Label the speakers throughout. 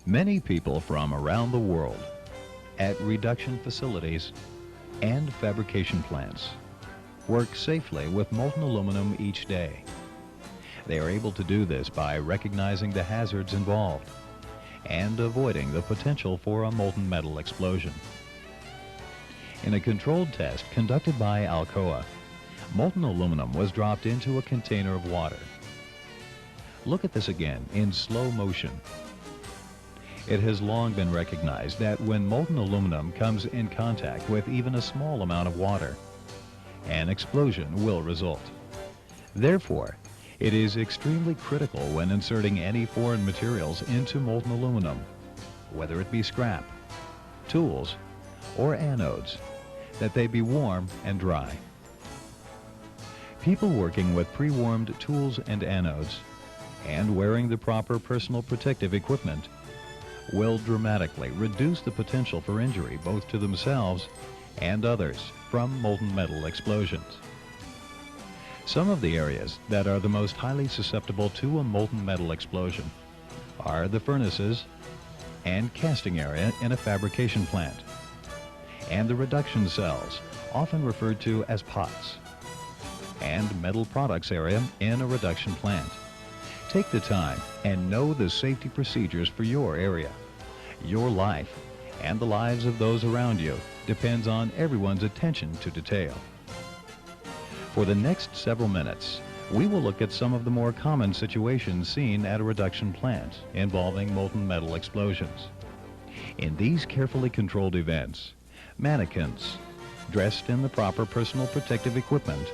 Speaker 1: Many people from around the world, at reduction facilities and fabrication plants, work safely with molten aluminum each day. They are able to do this by recognizing the hazards involved and avoiding the potential for a molten metal explosion. In a controlled test conducted by Alcoa, molten aluminum was dropped into a container of water. Look at this again in slow motion. It has long been recognized that when molten aluminum comes in contact with even a small amount of water, an explosion will result. Therefore, it is extremely critical when inserting any foreign materials into molten aluminum, whether it be scrap, tools, or anodes, that they be warm and dry. People working with pre-warmed tools and anodes and wearing the proper personal protective equipment will dramatically reduce the potential for injury both to themselves and others from molten metal explosions. Some of the areas that are the most highly susceptible to a molten metal explosion are the furnaces and casting area in a fabrication plant, and the reduction cells, often referred to as pots, and metal products area in a reduction plant. Take the time and know the safety procedures for your area. Your life and the lives of those around you depends on everyone's attention to detail. For the next several minutes, we will look at some of the more common situations seen at a reduction plant involving molten metal explosions. In these carefully controlled events, mannequins, dressed in the proper personal protective equipment,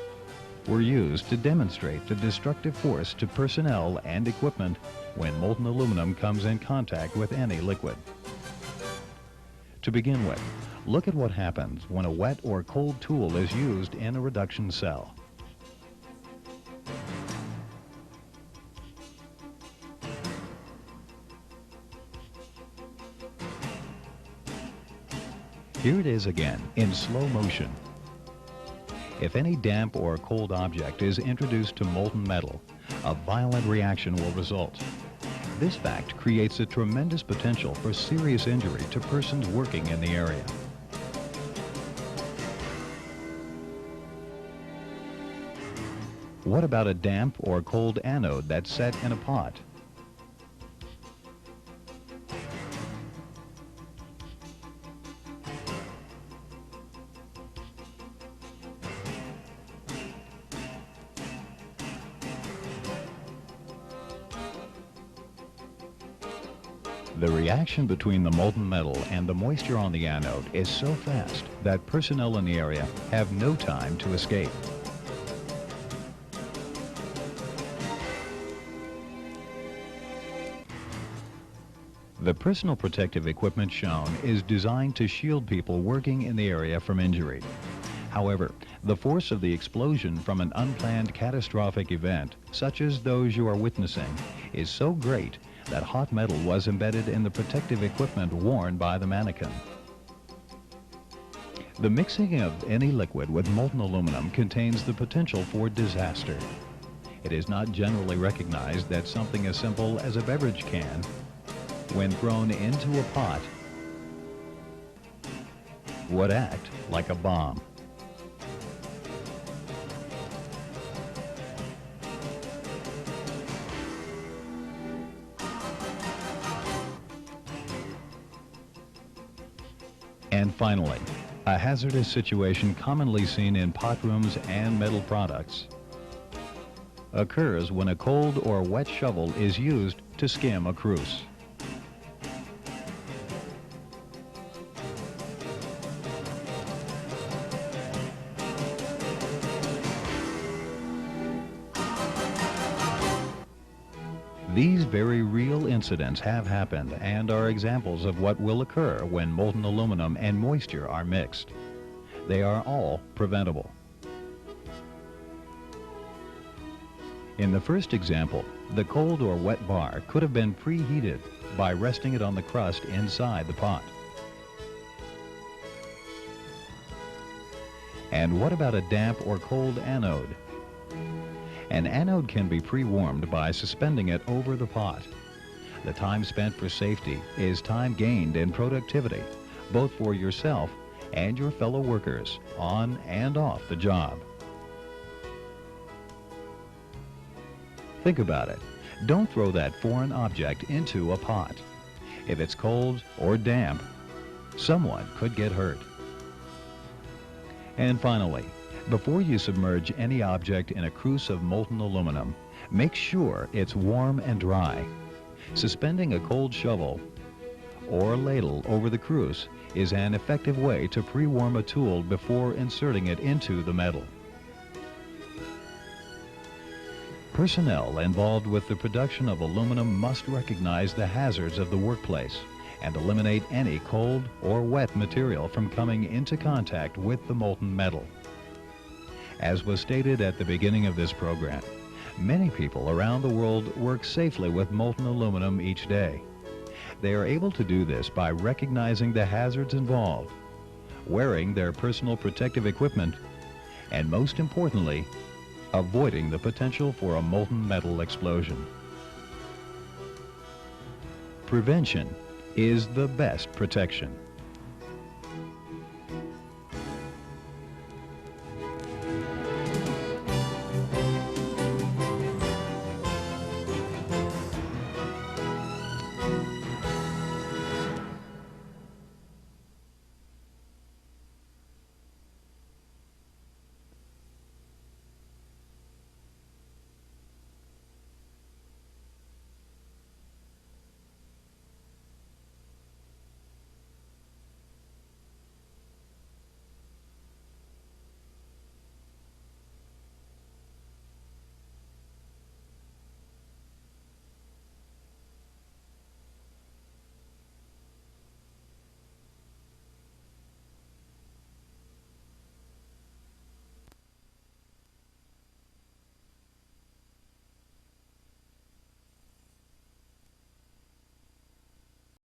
Speaker 1: were used to demonstrate the destructive force to personnel and equipment when molten aluminum comes in contact with any liquid. To begin with, look at what happens when a wet or cold tool is used in a reduction cell. Here it is again in slow motion. If any damp or cold object is introduced to molten metal, a violent reaction will result. This fact creates a tremendous potential for serious injury to persons working in the area. What about a damp or cold anode that's set in a pot? The reaction between the molten metal and the moisture on the anode is so fast that personnel in the area have no time to escape. The personal protective equipment shown is designed to shield people working in the area from injury. However, the force of the explosion from an unplanned catastrophic event, such as those you are witnessing, is so great that hot metal was embedded in the protective equipment worn by the mannequin. The mixing of any liquid with molten aluminum contains the potential for disaster. It is not generally recognized that something as simple as a beverage can, when thrown into a pot, would act like a bomb. And finally, a hazardous situation commonly seen in pot rooms and metal products occurs when a cold or wet shovel is used to skim a cruise. These very real incidents have happened and are examples of what will occur when molten aluminum and moisture are mixed. They are all preventable. In the first example, the cold or wet bar could have been preheated by resting it on the crust inside the pot. And what about a damp or cold anode? An anode can be pre-warmed by suspending it over the pot. The time spent for safety is time gained in productivity, both for yourself and your fellow workers, on and off the job. Think about it. Don't throw that foreign object into a pot. If it's cold or damp, someone could get hurt. And finally, before you submerge any object in a cruse of molten aluminum, make sure it's warm and dry. Suspending a cold shovel or ladle over the cruse is an effective way to pre-warm a tool before inserting it into the metal. Personnel involved with the production of aluminum must recognize the hazards of the workplace and eliminate any cold or wet material from coming into contact with the molten metal. As was stated at the beginning of this program, many people around the world work safely with molten aluminum each day. They are able to do this by recognizing the hazards involved, wearing their personal protective equipment, and most importantly, avoiding the potential for a molten metal explosion. Prevention is the best protection.